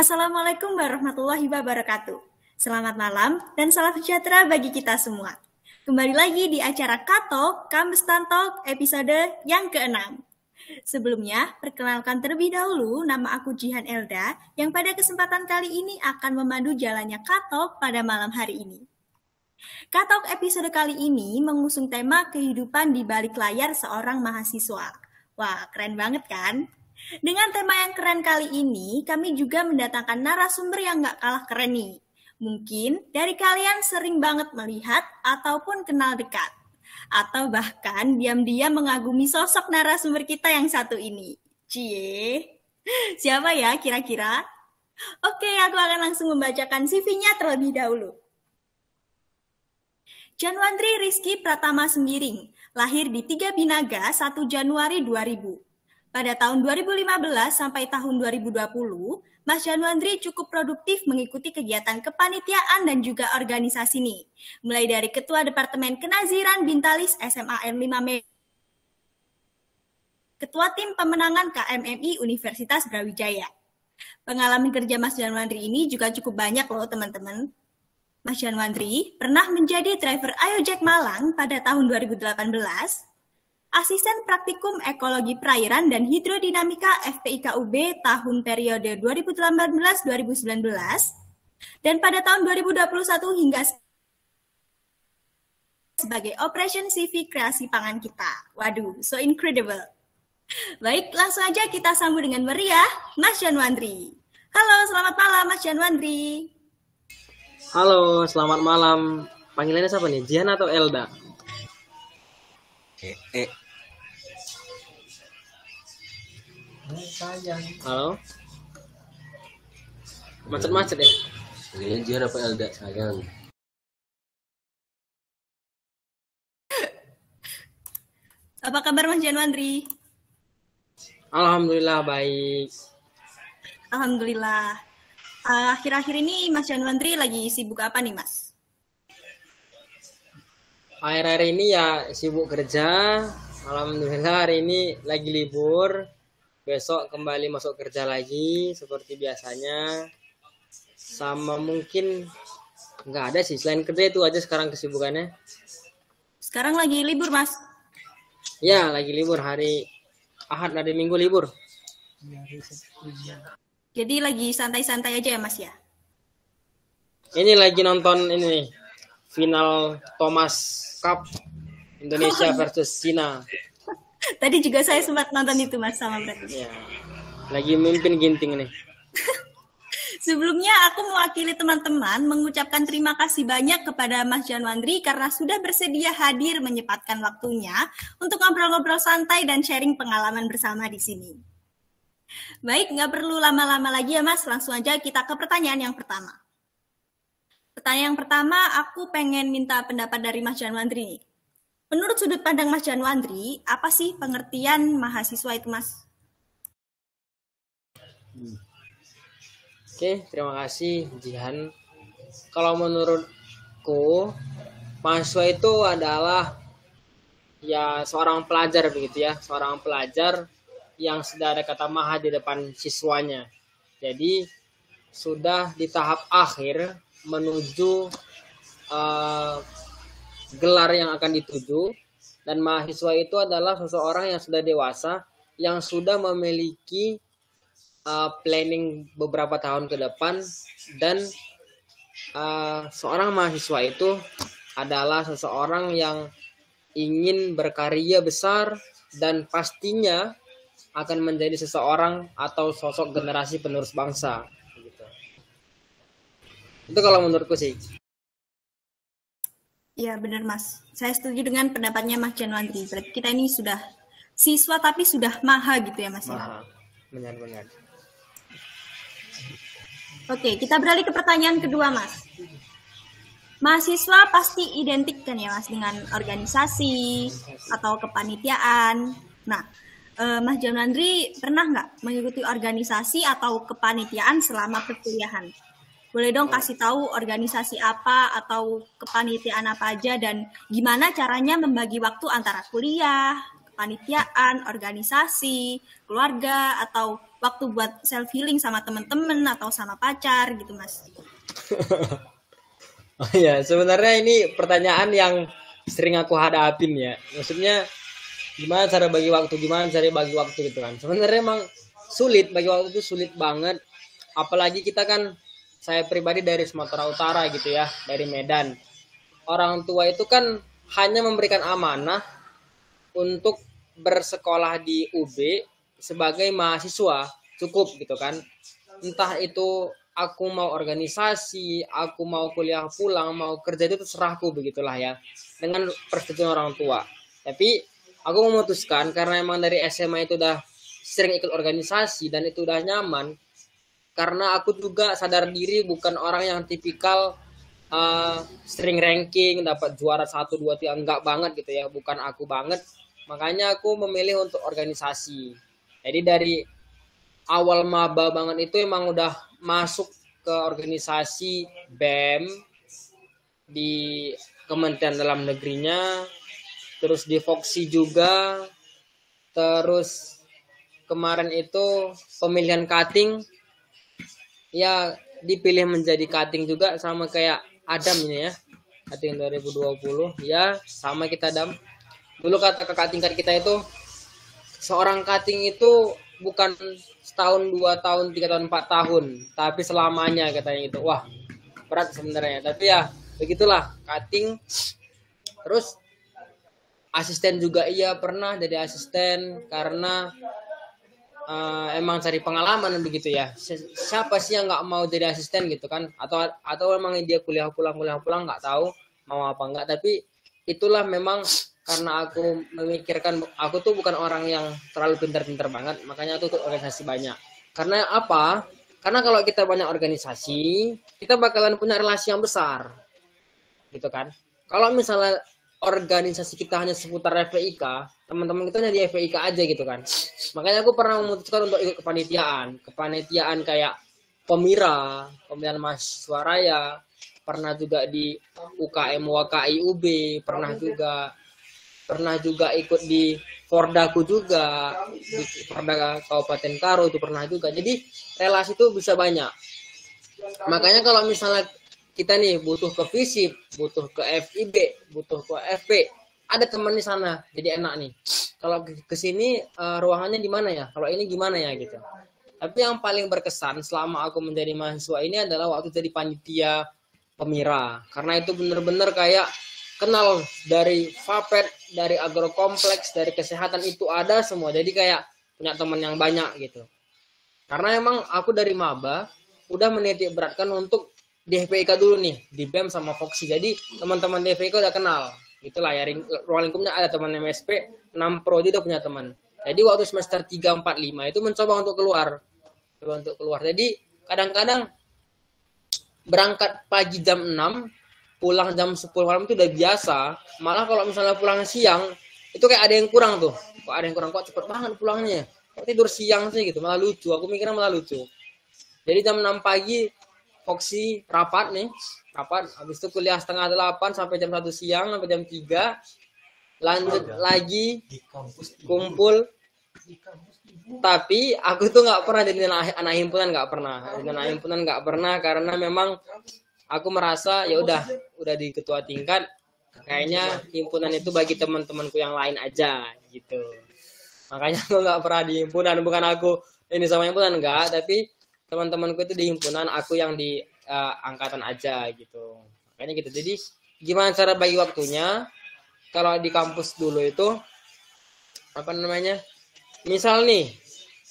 Assalamualaikum warahmatullahi wabarakatuh. Selamat malam dan salam sejahtera bagi kita semua. Kembali lagi di acara Katalk, Kampus Tantalk episode yang ke-6. Sebelumnya, perkenalkan terlebih dahulu nama aku Jihan Elda yang pada kesempatan kali ini akan memandu jalannya Katalk pada malam hari ini. Katalk episode kali ini mengusung tema kehidupan di balik layar seorang mahasiswa. Wah, keren banget kan? Dengan tema yang keren kali ini, kami juga mendatangkan narasumber yang gak kalah keren nih. Mungkin dari kalian sering banget melihat ataupun kenal dekat. Atau bahkan diam-diam mengagumi sosok narasumber kita yang satu ini. Cie, siapa ya kira-kira? Oke, aku akan langsung membacakan CV-nya terlebih dahulu. Janwandri Rizky Pratama Sembiring, lahir di 3 Binaga 1 Januari 2000. Pada tahun 2015 sampai tahun 2020, Mas Janwandri cukup produktif mengikuti kegiatan kepanitiaan dan juga organisasi nih. Mulai dari Ketua Departemen Kenaziran Bintalis SMA N5 Medan, Ketua Tim Pemenangan KMMI Universitas Brawijaya. Pengalaman kerja Mas Janwandri ini juga cukup banyak loh teman-teman. Mas Janwandri pernah menjadi driver Ayojek Malang pada tahun 2018, Asisten Praktikum Ekologi Perairan dan Hidrodinamika FPIKUB tahun periode 2018-2019, dan pada tahun 2021 hingga sebagai Operation CV Kreasi Pangan kita. Waduh, so incredible. Baik, langsung aja kita sambung dengan meriah Mas Janwandri. Halo, selamat malam Mas Janwandri. Halo, selamat malam. Panggilannya siapa nih? Jihan atau Elda? Halo. Macet-macet ya? Panggilannya Jihan apa Elda? Sayang. Apa kabar Mas Janwandri? Alhamdulillah baik. Alhamdulillah. Akhir-akhir ini Mas Janwandri lagi sibuk apa nih Mas? Akhir-akhir ini ya sibuk kerja. Alhamdulillah hari ini lagi libur. Besok kembali masuk kerja lagi seperti biasanya. Sama mungkin nggak ada sih, selain kerja itu aja sekarang kesibukannya. Sekarang lagi libur Mas? Ya, lagi libur hari Ahad, hari Minggu libur. Jadi lagi santai-santai aja ya Mas ya? Ini lagi nonton ini final Thomas Cup Indonesia versus Cina. Tadi juga saya sempat nonton itu Mas sama berarti. Ya, lagi mimpin ginting nih. Sebelumnya aku mewakili teman-teman mengucapkan terima kasih banyak kepada Mas Janwandri karena sudah bersedia hadir menyempatkan waktunya untuk ngobrol-ngobrol santai dan sharing pengalaman bersama di sini. Baik, nggak perlu lama-lama lagi ya Mas, langsung aja kita ke pertanyaan yang pertama. Pertanyaan yang pertama, aku pengen minta pendapat dari Mas Janwandri nih. Menurut sudut pandang Mas Janwandri, apa sih pengertian mahasiswa itu Mas? Oke, terima kasih Jihan. Kalau menurutku, mahasiswa itu adalah ya seorang pelajar begitu ya, seorang pelajar yang sudah ada kata maha di depan siswanya. Jadi sudah di tahap akhir menuju gelar yang akan dituju, dan mahasiswa itu adalah seseorang yang sudah dewasa, yang sudah memiliki planning beberapa tahun ke depan, dan seorang mahasiswa itu adalah seseorang yang ingin berkarya besar dan pastinya akan menjadi seseorang atau sosok generasi penerus bangsa. Gitu. Itu kalau menurutku sih. Ya benar Mas, saya setuju dengan pendapatnya Mas Janwandri. Berarti kita ini sudah siswa tapi sudah maha gitu ya Mas ya? Maha, benar-benar. Oke, kita beralih ke pertanyaan kedua Mas. Mahasiswa pasti identik kan ya Mas dengan organisasi atau kepanitiaan. Nah, Mas Janwandri pernah nggak mengikuti organisasi atau kepanitiaan selama perkuliahan? Boleh dong kasih tahu organisasi apa atau kepanitiaan apa aja dan gimana caranya membagi waktu antara kuliah, kepanitiaan, organisasi, keluarga, atau waktu buat self healing sama temen-temen atau sama pacar gitu Mas? Oh ya, sebenarnya ini pertanyaan yang sering aku hadapin ya. Maksudnya gimana cara bagi waktu gitu kan. Sebenarnya emang sulit, bagi waktu itu sulit banget. Apalagi kita kan, saya pribadi dari Sumatera Utara gitu ya, dari Medan. Orang tua itu kan hanya memberikan amanah untuk bersekolah di UB sebagai mahasiswa, cukup gitu kan. Entah itu aku mau organisasi, aku mau kuliah pulang, mau kerja, itu terserahku, begitulah ya, dengan persetujuan orang tua. Tapi aku memutuskan karena emang dari SMA itu udah sering ikut organisasi dan itu udah nyaman, karena aku juga sadar diri bukan orang yang tipikal sering ranking, dapat juara 1, 2, 3, enggak banget gitu ya, bukan aku banget. Makanya aku memilih untuk organisasi. Jadi dari awal maba banget itu emang udah masuk ke organisasi BEM di Kementerian Dalam Negerinya, terus di Voksi juga, terus kemarin itu pemilihan cutting ya, dipilih menjadi cutting juga sama kayak Adam ini ya, cutting 2020 ya, sama kita Adam. Dulu kata kakak tingkat kita itu, seorang cutting itu bukan setahun, 2 tahun, 3 tahun, 4 tahun, tapi selamanya katanya itu. Wah, berat sebenarnya, tapi ya begitulah cutting. Terus asisten juga, iya pernah jadi asisten karena emang cari pengalaman begitu ya. Siapa sih yang nggak mau jadi asisten gitu kan? Atau emang dia kuliah pulang nggak tahu mau apa enggak. Tapi itulah memang karena aku memikirkan aku tuh bukan orang yang terlalu pintar-pintar banget, makanya aku tuh organisasi banyak. Karena apa? Karena kalau kita banyak organisasi, kita bakalan punya relasi yang besar, gitu kan? Kalau misalnya organisasi kita hanya seputar FPIK, teman-teman kita hanya di FPIK aja gitu kan. Makanya aku pernah memutuskan untuk ikut kepanitiaan kayak pemilihan mahasiswa raya, pernah juga di UKM WKI UB, pernah juga ikut di Fordaku juga, di Forda Kabupaten Karo itu pernah juga. Jadi relasi itu bisa banyak. Makanya kalau misalnya kita nih butuh ke FISIP, butuh ke FIB, butuh ke FP, ada teman di sana, jadi enak nih. Kalau ke sini ruangannya di mana ya? Kalau ini gimana ya gitu. Tapi yang paling berkesan selama aku menjadi mahasiswa ini adalah waktu jadi panitia Pemira. Karena itu benar-benar kayak kenal dari Fapet, dari agrokompleks, dari kesehatan, itu ada semua. Jadi kayak punya teman yang banyak gitu. Karena emang aku dari maba udah menitik beratkan untuk di FPIK dulu nih, di BEM sama Voksi. Jadi teman-teman di FPIK udah kenal. Itulah ya, ruang lingkupnya ada teman MSP, 6 Pro juga punya teman. Jadi waktu semester 3, 4, 5 itu mencoba untuk keluar. Jadi kadang-kadang berangkat pagi jam 6, pulang jam 10 malam itu udah biasa. Malah kalau misalnya pulang siang, itu kayak ada yang kurang tuh. Kok cepet banget pulangnya. Kok tidur siang sih gitu, malah lucu. Aku mikirnya malah lucu. Jadi jam 6 pagi, Voksi rapat, habis itu kuliah setengah 8 sampai jam 1 siang, sampai jam 3. Lanjut lagi, kumpul. Tapi aku tuh nggak pernah jadi anak himpunan, nggak pernah karena memang aku merasa ya udah di ketua tingkat, kayaknya himpunan itu bagi teman-temanku yang lain aja gitu. Makanya aku nggak pernah di himpunan, bukan aku ini sama himpunan enggak, tapi teman-temanku itu di himpunan, aku yang di angkatan aja gitu. Makanya gitu. Jadi gimana cara bagi waktunya? Kalau di kampus dulu itu apa namanya? Misal nih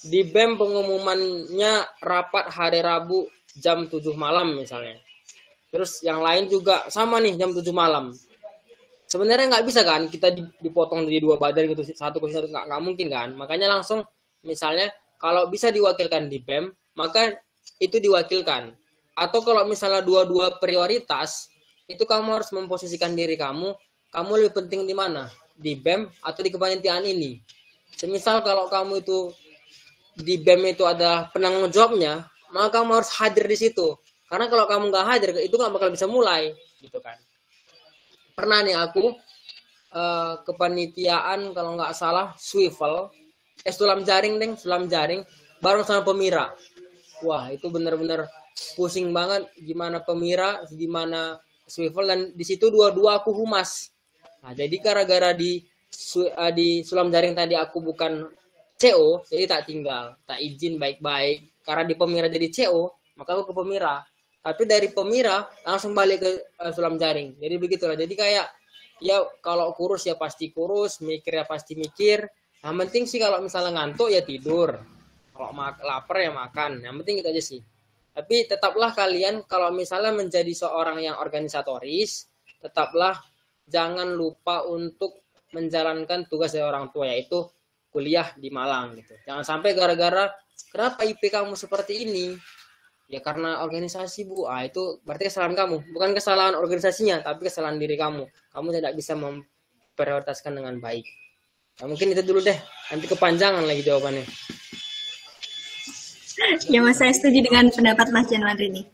di BEM pengumumannya rapat hari Rabu jam 7 malam misalnya. Terus yang lain juga sama nih jam 7 malam. Sebenarnya nggak bisa kan kita dipotong dari 2 badan gitu, satu ke satu, nggak mungkin kan. Makanya langsung misalnya kalau bisa diwakilkan di BEM, maka itu diwakilkan. Atau kalau misalnya dua-dua prioritas, itu kamu harus memposisikan diri kamu lebih penting di mana? Di BEM atau di kepanitiaan ini? Semisal kalau kamu itu di BEM itu ada penanggung jawabnya, maka kamu harus hadir di situ. Karena kalau kamu nggak hadir, itu nggak bakal bisa mulai, gitu kan. Pernah nih aku kepanitiaan kalau nggak salah sulam jaring. bareng sama Pemira. Wah, itu benar-benar pusing banget gimana Pemira, gimana Swivel, dan di situ dua-dua aku humas. Nah, jadi gara-gara di sulam jaring tadi aku bukan CO, jadi tak tinggal, tak izin baik-baik. Karena di Pemira jadi CO, maka aku ke Pemira. Tapi dari Pemira langsung balik ke sulam jaring. Jadi begitulah. Jadi kayak ya kalau kurus ya pasti kurus, mikir ya pasti mikir. Yang penting sih kalau misalnya ngantuk ya tidur. Kalau lapar ya makan. Yang penting itu aja sih. Tapi tetaplah kalian kalau misalnya menjadi seorang yang organisatoris, tetaplah jangan lupa untuk menjalankan tugas dari orang tua, yaitu kuliah di Malang gitu. Jangan sampai gara-gara kenapa IP kamu seperti ini? Ya karena organisasi, Bu. Itu berarti kesalahan kamu. Bukan kesalahan organisasinya, tapi kesalahan diri kamu. Kamu tidak bisa memprioritaskan dengan baik. Nah, mungkin itu dulu deh. Nanti kepanjangan lagi jawabannya. Ya Mas, saya setuju dengan pendapat Mas Janwandri nih.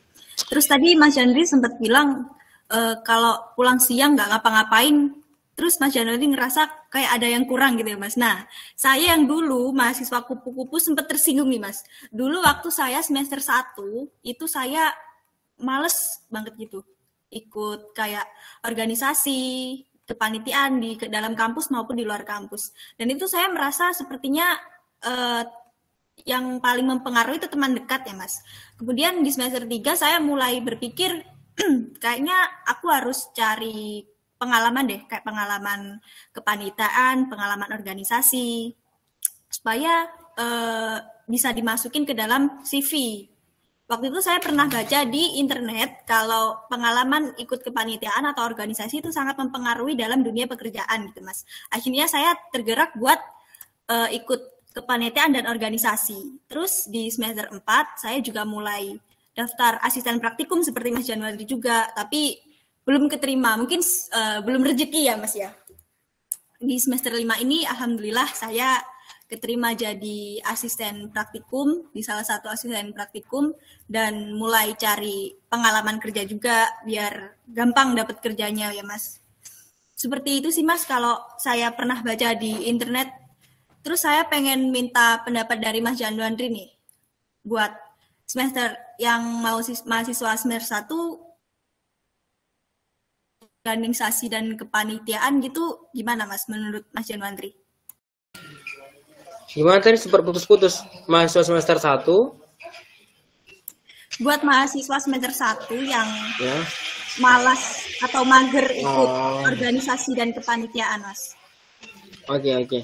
Terus tadi Mas Janwandri sempat bilang kalau pulang siang nggak ngapa-ngapain, terus Mas Janwandri ngerasa kayak ada yang kurang gitu ya Mas. Nah, saya yang dulu mahasiswa kupu-kupu sempat tersinggung nih Mas. Dulu waktu saya semester 1, itu saya males banget gitu. Ikut kayak organisasi, kepanitiaan di dalam kampus maupun di luar kampus. Dan itu saya merasa sepertinya yang paling mempengaruhi itu teman dekat ya Mas. Kemudian di semester 3 saya mulai berpikir kayaknya aku harus cari pengalaman deh, kayak pengalaman kepanitaan, pengalaman organisasi, supaya bisa dimasukin ke dalam CV. Waktu itu saya pernah baca di internet kalau pengalaman ikut kepanitiaan atau organisasi itu sangat mempengaruhi dalam dunia pekerjaan gitu Mas. Akhirnya saya tergerak buat ikut kepanitiaan dan organisasi. Terus di semester 4 saya juga mulai daftar asisten praktikum seperti Mas Janwandri juga, tapi belum keterima. Mungkin belum rezeki ya Mas ya. Di semester 5 ini alhamdulillah saya keterima jadi asisten praktikum di salah satu asisten praktikum dan mulai cari pengalaman kerja juga biar gampang dapat kerjanya ya Mas. Seperti itu sih Mas kalau saya pernah baca di internet. Terus saya pengen minta pendapat dari Mas Janwandri nih, buat semester yang mau mahasiswa semester 1, organisasi dan kepanitiaan gitu, gimana Mas menurut Mas Janwandri? Gimana tadi seperti putus-putus? Mahasiswa semester 1? Buat mahasiswa semester 1 yang malas atau mager ikut organisasi dan kepanitiaan Mas. Oke.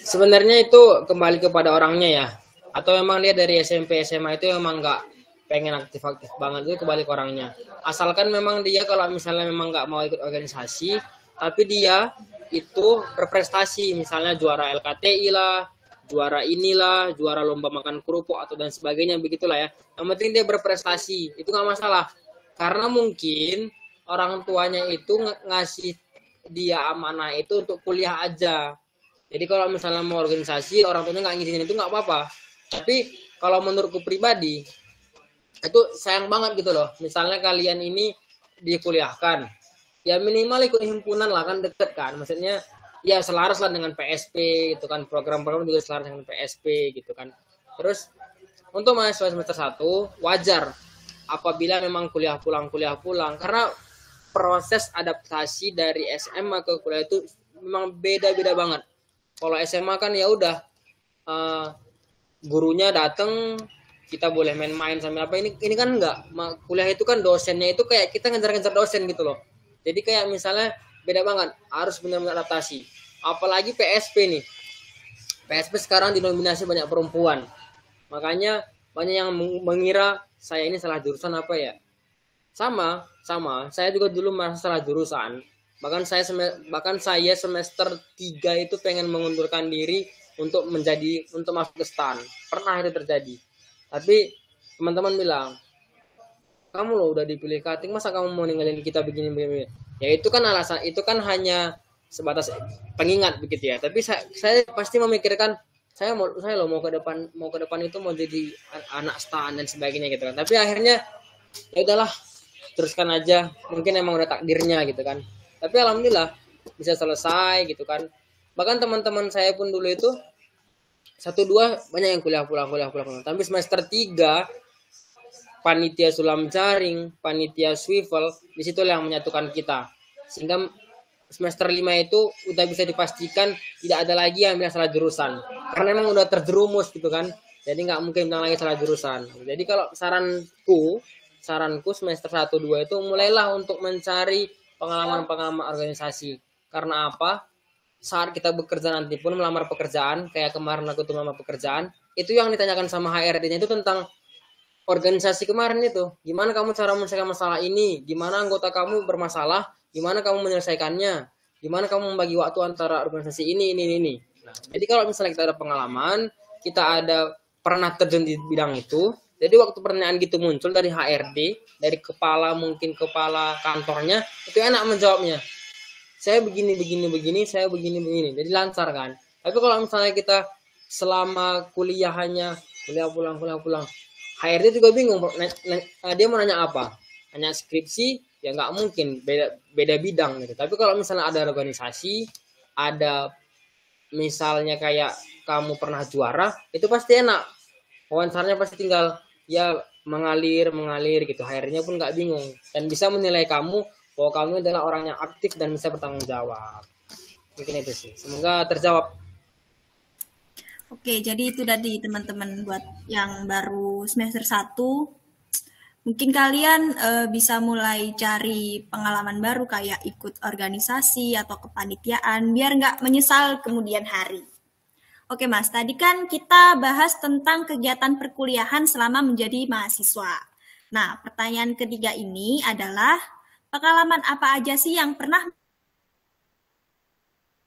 Sebenarnya itu kembali kepada orangnya ya. Atau memang dia dari SMP SMA itu memang nggak pengen aktif-aktif banget, itu kembali ke orangnya. Asalkan memang dia kalau misalnya memang nggak mau ikut organisasi, tapi dia itu berprestasi, misalnya juara LKTI lah, juara inilah, juara lomba makan kerupuk atau dan sebagainya, begitulah ya. Yang penting dia berprestasi, itu nggak masalah. Karena mungkin orang tuanya itu ngasih dia amanah itu untuk kuliah aja. Jadi kalau misalnya mau organisasi, orang tuanya nggak ngizinin itu nggak apa-apa. Tapi kalau menurutku pribadi, itu sayang banget gitu loh. Misalnya kalian ini dikuliahkan, ya minimal ikut himpunan lah, kan deket kan. Maksudnya ya selaras lah dengan PSP gitu kan. Program-program juga selaras dengan PSP gitu kan. Terus untuk mahasiswa semester 1, wajar apabila memang kuliah pulang. Karena proses adaptasi dari SMA ke kuliah itu memang beda-beda banget. Kalau SMA kan ya udah gurunya datang, kita boleh main-main sambil apa. Ini kan enggak. Kuliah itu kan dosennya itu kayak kita ngejar-ngejar dosen gitu loh. Jadi kayak misalnya beda banget, harus benar-benar adaptasi. Apalagi PSP nih. PSP sekarang dinominasi banyak perempuan. Makanya banyak yang mengira saya ini salah jurusan apa ya. Sama, saya juga dulu merasa salah jurusan. Bahkan saya semester 3 itu pengen mengundurkan diri untuk masuk ke STAN. Pernah itu terjadi. Tapi teman-teman bilang, kamu loh udah dipilih cutting, masa kamu mau ninggalin kita begini. Ya itu kan alasan, itu kan hanya sebatas pengingat begitu ya. Tapi saya pasti memikirkan saya mau ke depan itu mau jadi anak STAN dan sebagainya gitu kan. Tapi akhirnya ya udahlah, teruskan aja, mungkin emang udah takdirnya gitu kan. Tapi alhamdulillah bisa selesai gitu kan. Bahkan teman-teman saya pun dulu itu 1-2 banyak yang kuliah pulang. Tapi semester 3 panitia sulam jaring, panitia swivel, di situ yang menyatukan kita. Sehingga semester 5 itu udah bisa dipastikan tidak ada lagi yang bilang salah jurusan. Karena memang udah terjerumus gitu kan. Jadi nggak mungkin bilang lagi salah jurusan. Jadi kalau saranku semester 1-2 itu mulailah untuk mencari pengalaman-pengalaman organisasi. Karena apa? Saat kita bekerja nanti pun melamar pekerjaan, kayak kemarin aku tuh melamar pekerjaan, itu yang ditanyakan sama HRD-nya itu tentang organisasi kemarin itu. Gimana kamu cara menyelesaikan masalah ini? Gimana anggota kamu bermasalah? Gimana kamu menyelesaikannya? Gimana kamu membagi waktu antara organisasi ini. Nah, jadi kalau misalnya kita ada pengalaman, kita ada pernah terjun di bidang itu, jadi waktu pertanyaan gitu muncul dari HRD, dari mungkin kepala kantornya, itu enak menjawabnya. Saya begini, saya begini. Jadi lancar kan. Tapi kalau misalnya kita selama kuliah hanya kuliah pulang. HRD juga bingung. Dia mau nanya apa? Nanya skripsi, ya nggak mungkin. Beda bidang gitu. Tapi kalau misalnya ada organisasi, ada misalnya kayak kamu pernah juara, itu pasti enak. Wawancaranya pasti tinggal ya mengalir gitu. HRD-nya pun nggak bingung. Dan bisa menilai kamu bahwa kamu adalah orang yang aktif dan bisa bertanggung jawab. Mungkin itu sih. Semoga terjawab. Oke, jadi itu tadi teman-teman buat yang baru semester 1. Mungkin kalian bisa mulai cari pengalaman baru kayak ikut organisasi atau kepanitiaan biar nggak menyesal kemudian hari. Oke Mas, tadi kan kita bahas tentang kegiatan perkuliahan selama menjadi mahasiswa. Nah, pertanyaan ketiga ini adalah pengalaman apa aja sih yang pernah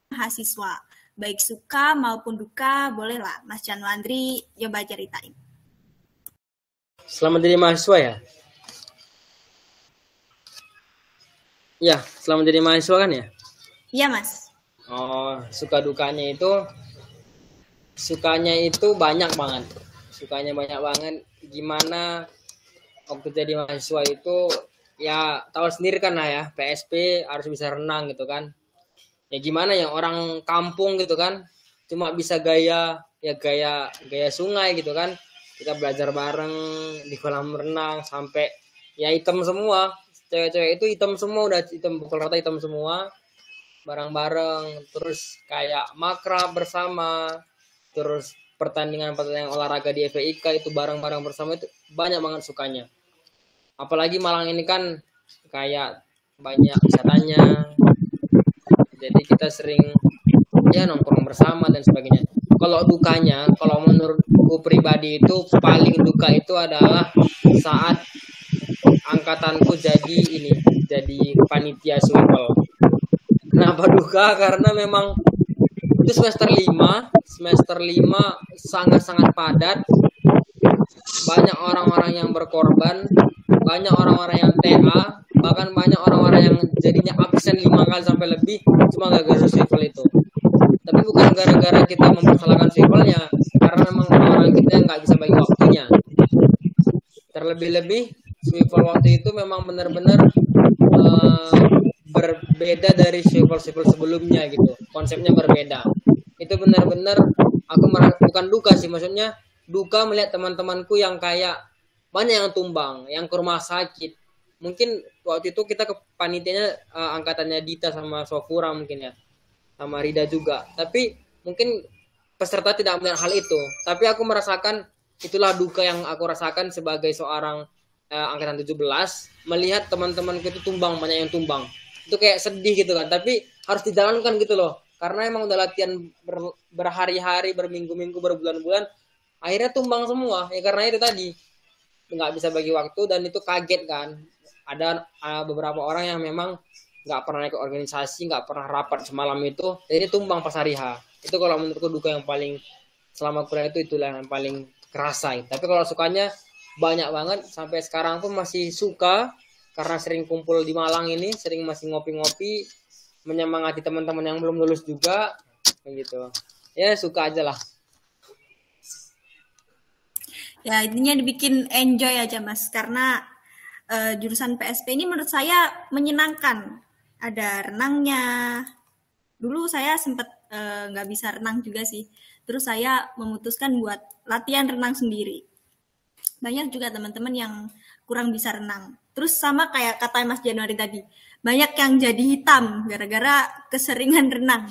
mahasiswa? Baik suka maupun duka, bolehlah Mas Januandri coba ceritain. Selamat jadi mahasiswa ya? Ya, selamat jadi mahasiswa kan ya? Iya Mas. Oh, suka dukanya itu banyak banget. Sukanya banyak banget. Gimana waktu jadi mahasiswa itu ya tahu sendiri kan lah ya, PSP harus bisa renang gitu kan. Ya gimana ya orang kampung gitu kan, cuma bisa gaya sungai gitu kan. Kita belajar bareng di kolam renang sampai ya hitam semua. Cewek-cewek itu hitam semua, udah hitam, pukul rata hitam semua. Bareng-bareng, terus kayak makrab bersama, terus pertandingan olahraga di FIK itu bareng-bareng bersama, itu banyak banget sukanya. Apalagi Malang ini kan kayak banyak wisatanya, jadi kita sering ya nongkrong bersama dan sebagainya. Kalau dukanya, kalau menurutku pribadi itu paling duka itu adalah saat angkatanku jadi panitia swivel. Kenapa duka? Karena memang itu semester 5 sangat-sangat padat. Banyak orang-orang yang berkorban, banyak orang-orang yang TA, bahkan banyak orang-orang yang jadinya absen 5 kali sampai lebih cuma gara-gara swivel itu. Tapi bukan gara-gara kita mempersalahkan swivelnya, karena memang orang kita nggak bisa bagi waktunya. Terlebih-lebih swivel waktu itu memang benar-benar berbeda dari swivel sebelumnya gitu. Konsepnya berbeda. Itu benar-benar aku bukan duka sih, maksudnya duka melihat teman-temanku yang kayak banyak yang tumbang, yang ke rumah sakit. Mungkin waktu itu kita ke panitianya angkatannya Dita sama Sofura mungkin ya, sama Rida juga. Tapi mungkin peserta tidak melihat hal itu. Tapi aku merasakan itulah duka yang aku rasakan sebagai seorang angkatan 17, melihat teman-temanku itu tumbang, banyak yang tumbang. Itu kayak sedih gitu kan. Tapi harus dijalankan gitu loh. Karena emang udah latihan berhari-hari, berminggu-minggu, berbulan-bulan, akhirnya tumbang semua. Ya karena itu tadi nggak bisa bagi waktu, dan itu kaget kan. Ada beberapa orang yang memang nggak pernah ikut organisasi, nggak pernah rapat semalam itu, jadi tumbang pas hari H. Itu kalau menurutku duka yang paling selama kuliah itulah yang paling kerasa. Tapi kalau sukanya banyak banget, sampai sekarang pun masih suka karena sering kumpul di Malang ini, sering masih ngopi-ngopi, menyemangati teman-teman yang belum lulus juga, begitu. Ya suka aja lah. Ya intinya dibikin enjoy aja Mas, karena jurusan PSP ini menurut saya menyenangkan. Ada renangnya. Dulu saya sempat nggak bisa renang juga sih. Terus saya memutuskan buat latihan renang sendiri. Banyak juga teman-teman yang kurang bisa renang. Terus sama kayak kata Mas Januari tadi, banyak yang jadi hitam gara-gara keseringan renang.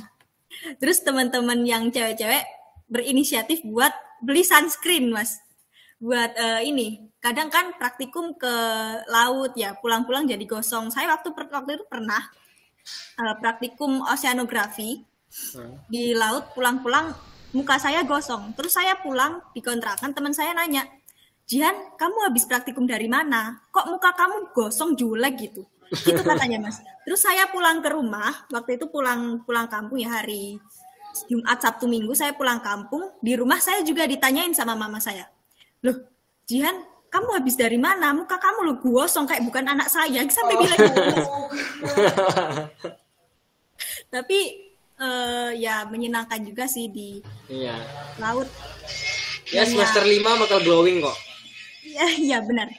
Terus teman-teman yang cewek-cewek berinisiatif buat beli sunscreen, Mas. Buat ini, kadang kan praktikum ke laut ya, pulang-pulang jadi gosong. Saya waktu itu pernah praktikum oceanografi di laut, pulang-pulang muka saya gosong. Terus saya pulang di kontrakan, teman saya nanya, Jihan, kamu habis praktikum dari mana? Kok muka kamu gosong julek gitu? Gitu katanya, Mas. Terus saya pulang ke rumah, waktu itu pulang kampung ya, hari Jumat, Sabtu, Minggu saya pulang kampung. Di rumah saya juga ditanyain sama mama saya. Loh, Jihan, kamu habis dari mana? Muka kamu lo gosong kayak bukan anak saya. Sampai bilang gitu. Tapi ya menyenangkan juga sih di laut. Ya semester 5 bakal glowing kok. Iya benar.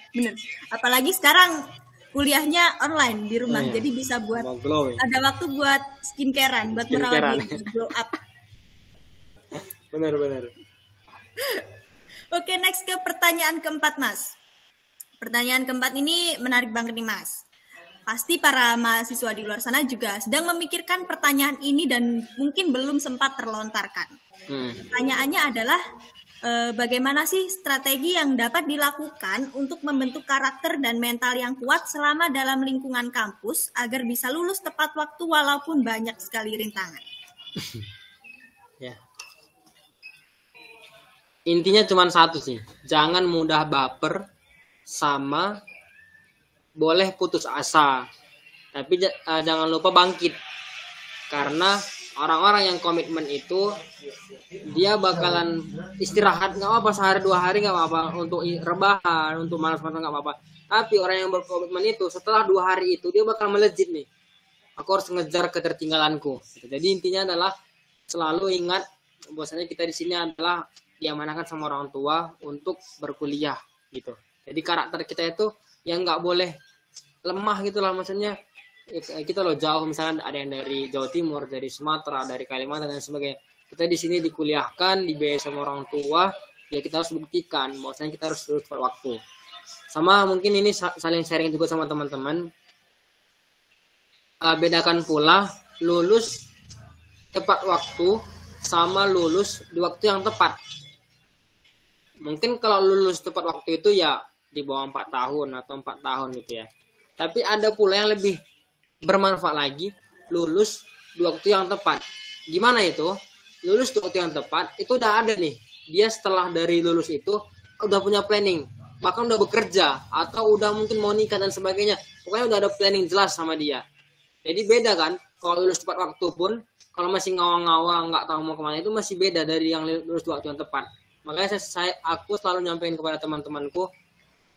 Apalagi sekarang kuliahnya online di rumah, jadi bisa buat ada waktu buat skincarean, buat merawat diri, glow up. Benar. Oke, next ke pertanyaan keempat, Mas. Pertanyaan keempat ini menarik banget nih, Mas. Pasti para mahasiswa di luar sana juga sedang memikirkan pertanyaan ini dan mungkin belum sempat terlontarkan. Pertanyaannya adalah, bagaimana sih strategi yang dapat dilakukan untuk membentuk karakter dan mental yang kuat selama dalam lingkungan kampus agar bisa lulus tepat waktu walaupun banyak sekali rintangan? Ya. Intinya cuma satu sih, jangan mudah baper sama boleh putus asa, tapi jangan lupa bangkit, karena orang-orang yang komitmen itu dia bakalan istirahat nggak apa-apa, sehari 2 hari nggak apa-apa, untuk rebahan, untuk malas-malasan nggak apa-apa. Tapi orang yang berkomitmen itu setelah 2 hari itu dia bakal melejit nih, aku harus ngejar ketertinggalanku. Jadi intinya adalah selalu ingat bahwasanya kita di sini adalah diamanahkan sama orang tua untuk berkuliah gitu. Jadi karakter kita itu yang nggak boleh lemah gitu lah, maksudnya kita loh jauh, misalnya ada yang dari Jawa Timur, dari Sumatera, dari Kalimantan dan sebagainya. Kita di sini dikuliahkan, dibiayai sama orang tua, ya kita harus buktikan bahwasanya kita harus lulus tepat waktu. Sama mungkin ini saling sharing juga sama teman-teman. Bedakan pula lulus tepat waktu sama lulus di waktu yang tepat. Mungkin kalau lulus tepat waktu itu ya di bawah 4 tahun atau 4 tahun gitu ya. Tapi ada pula yang lebih bermanfaat lagi, lulus di waktu yang tepat. Gimana itu? Lulus di waktu yang tepat itu udah ada nih. Dia setelah dari lulus itu udah punya planning, bahkan udah bekerja atau udah mungkin mau nikah dan sebagainya. Pokoknya udah ada planning jelas sama dia. Jadi beda kan? Kalau lulus tepat waktu pun, kalau masih ngawang-ngawang nggak tahu mau kemana, itu masih beda dari yang lulus di waktu yang tepat. Makanya aku selalu nyampein kepada teman-temanku,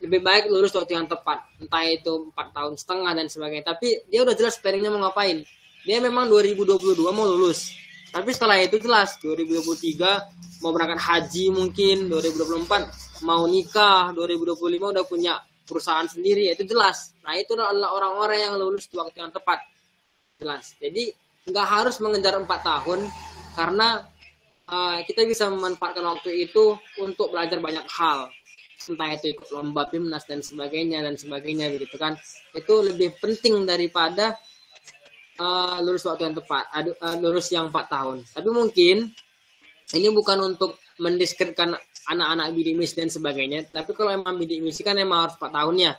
lebih baik lulus waktu yang tepat, entah itu 4,5 tahun dan sebagainya. Tapi dia udah jelas planningnya mau ngapain. Dia memang 2022 mau lulus, tapi setelah itu jelas 2023 mau berangkat haji, mungkin 2024 mau nikah, 2025 udah punya perusahaan sendiri, itu jelas. Nah itu adalah orang-orang yang lulus di waktu yang tepat, jelas. Jadi nggak harus mengejar 4 tahun, karena kita bisa memanfaatkan waktu itu untuk belajar banyak hal, entah itu ikut lomba PIMNAS dan sebagainya begitu kan. Itu lebih penting daripada lulus waktu yang tepat, lulus yang 4 tahun. Tapi mungkin ini bukan untuk mendiskreditkan anak-anak bidik misi dan sebagainya, tapi kalau emang bidik misi kan emang harus 4 tahunnya,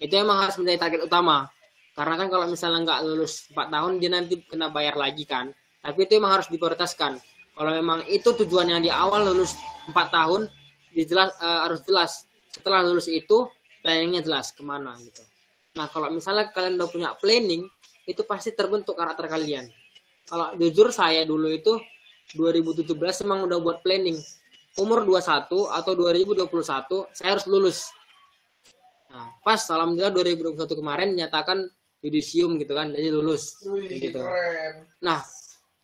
itu emang harus menjadi target utama. Karena kan kalau misalnya nggak lulus 4 tahun, dia nanti kena bayar lagi kan. Tapi itu emang harus diprioritaskan. Kalau memang itu tujuannya di awal lulus 4 tahun, harus jelas. Setelah lulus itu, planningnya jelas kemana gitu. Nah kalau misalnya kalian udah punya planning, itu pasti terbentuk karakter kalian. Kalau jujur saya dulu itu 2017 emang udah buat planning. Umur 21 atau 2021 saya harus lulus. Nah, pas alhamdulillah 2021 kemarin nyatakan yudisium gitu kan, jadi lulus gitu. Nah,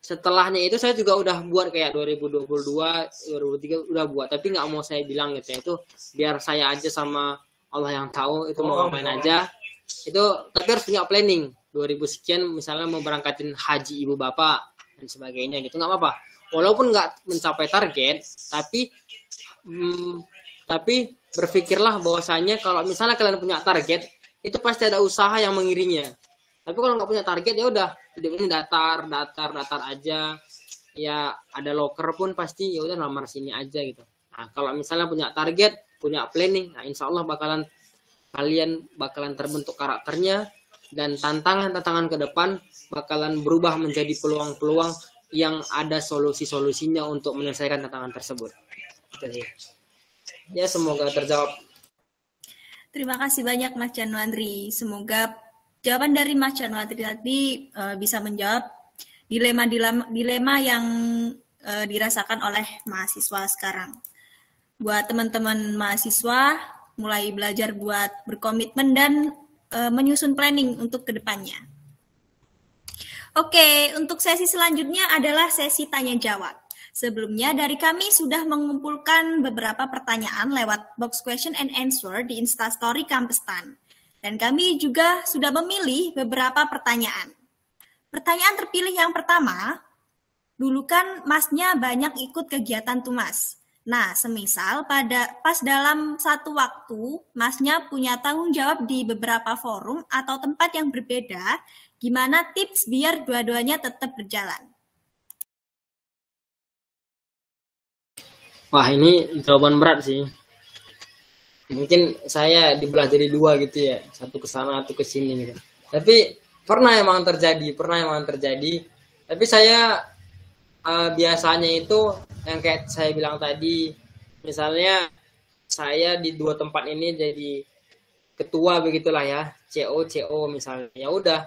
setelahnya itu saya juga udah buat kayak 2022, 2023 udah buat, tapi nggak mau saya bilang gitu ya. Itu biar saya aja sama Allah yang tahu itu mau ngapain aja. Itu tapi harus punya planning. 2000 sekian misalnya mau berangkatin haji ibu bapak dan sebagainya gitu, nggak apa-apa. walaupun nggak mencapai target, tapi berpikirlah bahwasanya kalau misalnya kalian punya target, itu pasti ada usaha yang mengiringinya. Tapi kalau nggak punya target, ya udah hidup ini datar aja. Ya ada loker pun pasti ya udah lamar sini aja gitu. Nah, kalau misalnya punya target, punya planning, nah insya Allah kalian bakalan terbentuk karakternya, dan tantangan ke depan bakalan berubah menjadi peluang-peluang yang ada solusi-solusinya untuk menyelesaikan tantangan tersebut. Gitu sih. Ya semoga terjawab. Terima kasih banyak Mas Januandri. Semoga jawaban dari Mas Januandri tadi bisa menjawab dilema yang dirasakan oleh mahasiswa sekarang. Buat teman-teman mahasiswa, mulai belajar buat berkomitmen dan menyusun planning untuk kedepannya. Oke, untuk sesi selanjutnya adalah sesi tanya-jawab. Sebelumnya, dari kami sudah mengumpulkan beberapa pertanyaan lewat box question and answer di Instastory Kampustan. Dan kami juga sudah memilih beberapa pertanyaan. Pertanyaan terpilih yang pertama, dulu kan masnya banyak ikut kegiatan tumas. Nah, semisal pas dalam satu waktu, masnya punya tanggung jawab di beberapa forum atau tempat yang berbeda, gimana tips biar dua-duanya tetap berjalan? Wah, ini jawaban berat sih. Mungkin saya dibelah jadi dua gitu ya, satu ke sana, satu ke sini gitu. Tapi pernah emang terjadi. Tapi saya biasanya itu yang kayak saya bilang tadi, misalnya saya di dua tempat ini jadi ketua begitulah ya, CO misalnya. Ya udah,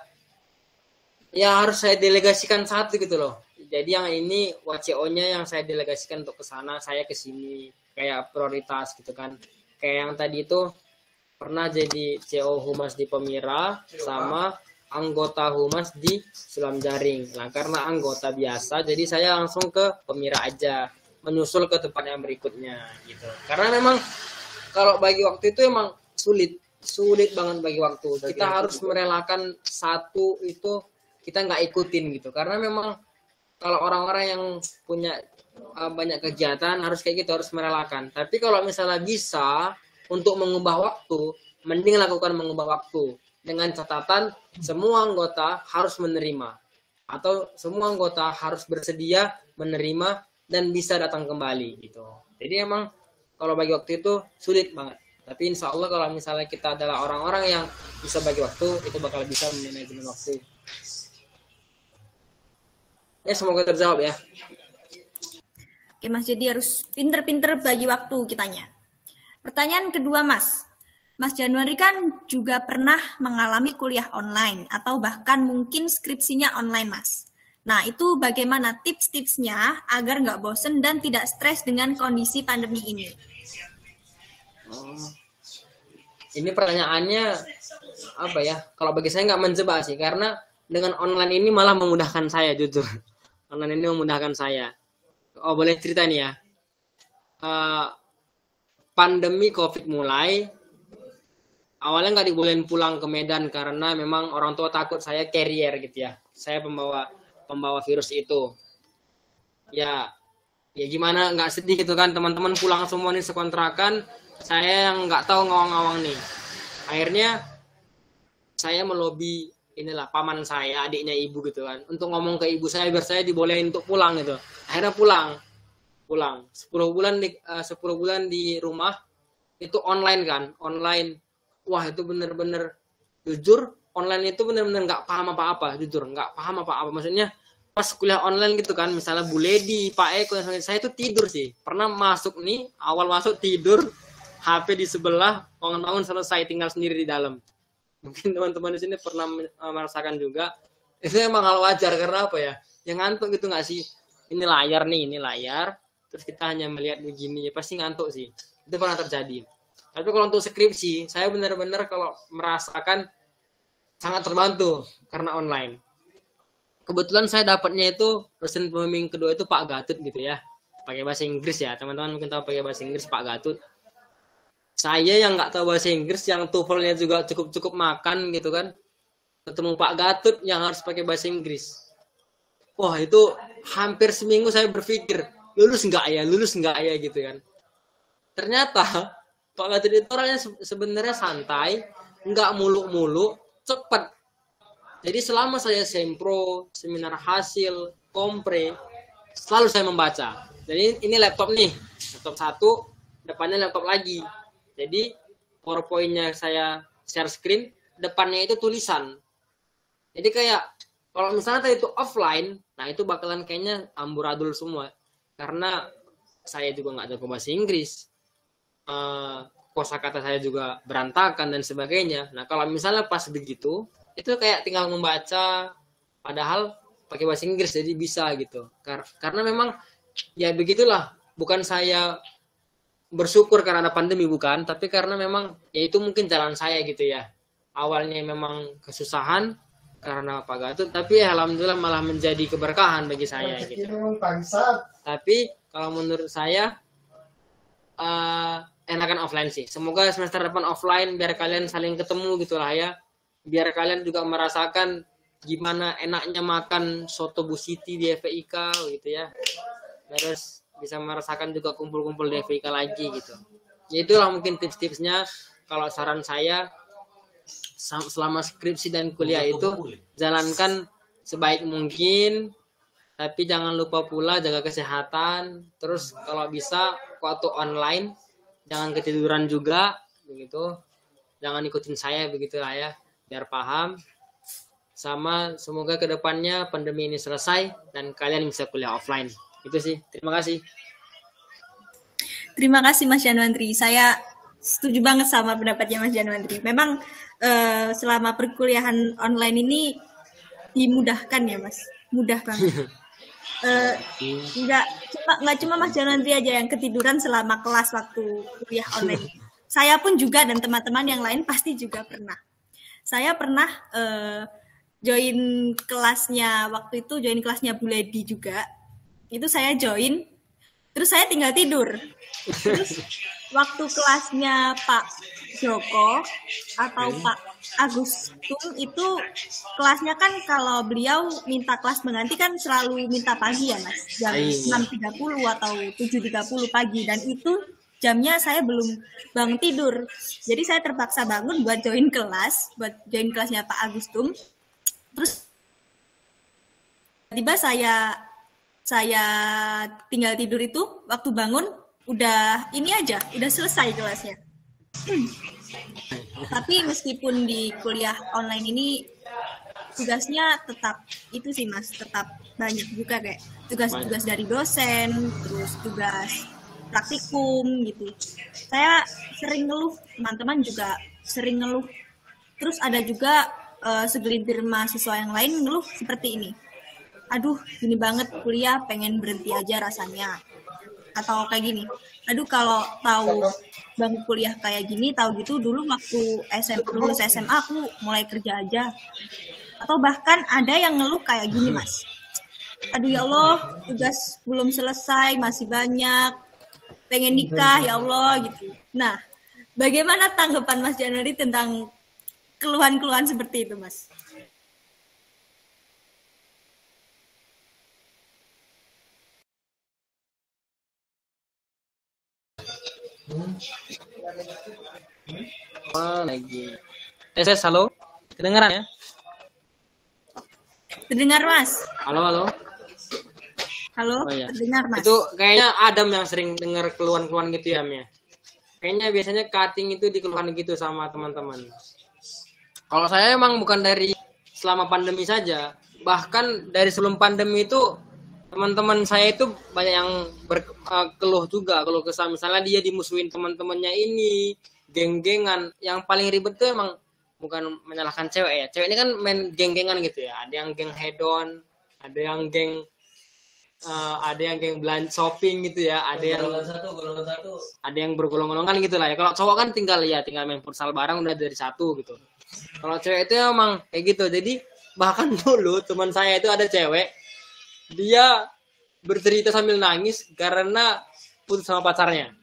ya harus saya delegasikan satu gitu loh. Jadi yang ini WCO-nya yang saya delegasikan untuk ke sana, saya ke sini, kayak prioritas gitu kan. Kayak yang tadi itu pernah jadi CO Humas di Pemira sama anggota Humas di Sulam Jaring. Nah, karena anggota biasa, jadi saya langsung ke Pemira aja, menyusul ke tempat yang berikutnya gitu. Karena memang kalau bagi waktu itu emang sulit banget bagi waktu. Kita harus merelakan satu itu kita nggak ikutin gitu. Karena memang kalau orang-orang yang punya banyak kegiatan harus kayak gitu, harus merelakan. Tapi kalau misalnya bisa untuk mengubah waktu, mending lakukan mengubah waktu dengan catatan semua anggota harus menerima atau semua anggota harus bersedia menerima dan bisa datang kembali gitu. Jadi emang kalau bagi waktu itu sulit banget. Tapi insya Allah kalau misalnya kita adalah orang-orang yang bisa bagi waktu, itu bakal bisa manajemen waktu. Ya semoga terjawab ya. Oke Mas, jadi harus pinter-pinter bagi waktu kitanya. Pertanyaan kedua Mas. Mas Januari kan juga pernah mengalami kuliah online atau bahkan mungkin skripsinya online Mas. Nah itu bagaimana tips-tipsnya agar nggak bosen dan tidak stres dengan kondisi pandemi ini? Ini pertanyaannya apa ya? Kalau bagi saya nggak menjebak sih, karena dengan online ini malah memudahkan saya jujur. Online ini memudahkan saya. Oh boleh cerita nih ya. Pandemi COVID mulai, awalnya nggak dibolehin pulang ke Medan karena memang orang tua takut saya carrier gitu ya. Saya pembawa virus itu. Ya gimana nggak sedih gitu kan, teman-teman pulang semua nih sekontrakan, saya yang nggak tahu ngawang-ngawang nih. Akhirnya saya melobi inilah paman saya, adiknya ibu gitu kan, untuk ngomong ke ibu saya biar saya dibolehin untuk pulang gitu. Akhirnya pulang 10 bulan di rumah itu online kan, online. Wah itu bener-bener jujur online itu bener-bener nggak paham apa-apa, jujur nggak paham apa-apa. Maksudnya pas kuliah online gitu kan, misalnya Bu Ledi, Pak Eko, saya itu tidur sih. Pernah masuk nih, awal masuk tidur, HP di sebelah, bangun-bangun selesai, tinggal sendiri di dalam. Mungkin teman-teman di sini pernah merasakan juga. Itu emang hal wajar karena apa ya? Yang ngantuk gitu nggak sih? Ini layar. Terus kita hanya melihat begini, ya pasti ngantuk sih. Itu pernah terjadi. Tapi kalau untuk skripsi, saya benar-benar kalau merasakan sangat terbantu karena online. Kebetulan saya dapatnya itu dosen pembimbing kedua itu Pak Gatut gitu ya. Pakai bahasa Inggris ya. Teman-teman mungkin tahu pakai bahasa Inggris Pak Gatut. Saya yang nggak tahu bahasa Inggris, yang TOEFL-nya juga cukup makan gitu kan, ketemu Pak Gatut yang harus pakai bahasa Inggris. Wah, itu hampir seminggu saya berpikir, lulus nggak ya gitu kan. Ternyata Pak Gatot itu orangnya sebenarnya santai, nggak muluk-muluk, cepet. Jadi selama saya sempro, seminar hasil, kompre, selalu saya membaca. Jadi ini laptop nih, laptop satu, depannya laptop lagi. Jadi PowerPoint-nya saya share screen, depannya itu tulisan. Jadi kayak kalau misalnya tadi itu offline, nah itu bakalan kayaknya amburadul semua. Karena saya juga nggak jago bahasa Inggris. Kosakata saya juga berantakan dan sebagainya. Nah kalau misalnya pas begitu, itu kayak tinggal membaca, padahal pakai bahasa Inggris jadi bisa gitu. Karena memang ya begitulah. Bukan saya bersyukur karena ada pandemi, bukan, tapi karena memang ya itu mungkin jalan saya gitu ya. Awalnya memang kesusahan karena Pak Gatot, tapi ya alhamdulillah malah menjadi keberkahan bagi saya gitu. Tapi kalau menurut saya enakan offline sih. Semoga semester depan offline biar kalian saling ketemu gitulah ya. Biar kalian juga merasakan gimana enaknya makan soto Bu Siti di FIK gitu ya. Terus bisa merasakan juga kumpul-kumpul di FIK lagi gitu. Ya itulah mungkin tips-tipsnya. Kalau saran saya selama skripsi dan kuliah itu jalankan sebaik mungkin, tapi jangan lupa pula jaga kesehatan. Terus kalau bisa waktu online jangan ketiduran juga begitu. Jangan ikutin saya begitulah ya, biar paham. Sama semoga kedepannya pandemi ini selesai dan kalian bisa kuliah offline. Itu sih. Terima kasih. Terima kasih Mas Janwantri. Saya setuju banget sama pendapatnya Mas Janwantri. Memang selama perkuliahan online ini dimudahkan ya Mas. Mudah banget. Nggak cuma Mas Janwantri aja yang ketiduran selama kelas waktu kuliah online. Saya pun juga dan teman-teman yang lain pasti juga pernah. Saya pernah join kelasnya Bu Lady juga. Itu saya join, terus saya tinggal tidur. Terus waktu kelasnya Pak Joko atau Pak Agus itu kelasnya kan kalau beliau minta kelas mengganti kan selalu minta pagi ya Mas, jam 6.30 atau 7.30 pagi, dan itu jamnya saya belum bangun tidur. Jadi saya terpaksa bangun buat join kelasnya Pak Agus Tum. Terus tiba saya tinggal tidur itu, waktu bangun udah selesai kelasnya. Tapi meskipun di kuliah online ini tugasnya tetap itu sih Mas, tetap banyak juga kayak tugas-tugas dari dosen, terus tugas praktikum gitu. Saya sering ngeluh, teman-teman juga sering ngeluh. Terus ada juga segelintir mahasiswa yang lain ngeluh seperti ini. Aduh, gini banget kuliah, pengen berhenti aja rasanya. Atau kayak gini, aduh kalau tahu bangku kuliah kayak gini, tahu gitu dulu waktu lulus SMA aku mulai kerja aja. Atau bahkan ada yang ngeluh kayak gini Mas. Aduh ya Allah, tugas belum selesai, masih banyak, pengen nikah ya Allah gitu. Nah, bagaimana tanggapan Mas Januari tentang keluhan-keluhan seperti itu Mas? Lagi. Halo. Kedengaran ya? Terdengar Mas. Halo. Halo, oh, iya. Terdengar Mas. Itu kayaknya Adam yang sering dengar keluhan-keluhan gitu ya, Mia. Kayaknya biasanya cutting itu dikeluhan gitu sama teman-teman. Kalau saya emang bukan dari selama pandemi saja, bahkan dari sebelum pandemi itu teman-teman saya itu banyak yang berkeluh juga, keluh kesah. Misalnya dia dimusuhin teman-temannya ini, geng-gengan. Yang paling ribet tuh emang bukan menyalahkan cewek ya. Cewek ini kan main geng-gengan gitu ya. Ada yang geng hedon, ada yang geng belanja shopping gitu ya. Ada yang bergolong-golongan gitu lah ya. Kalau cowok kan tinggal main futsal bareng udah dari satu gitu. Kalau cewek itu emang kayak gitu. Jadi bahkan dulu teman saya itu ada cewek, dia bercerita sambil nangis karena putus sama pacarnya.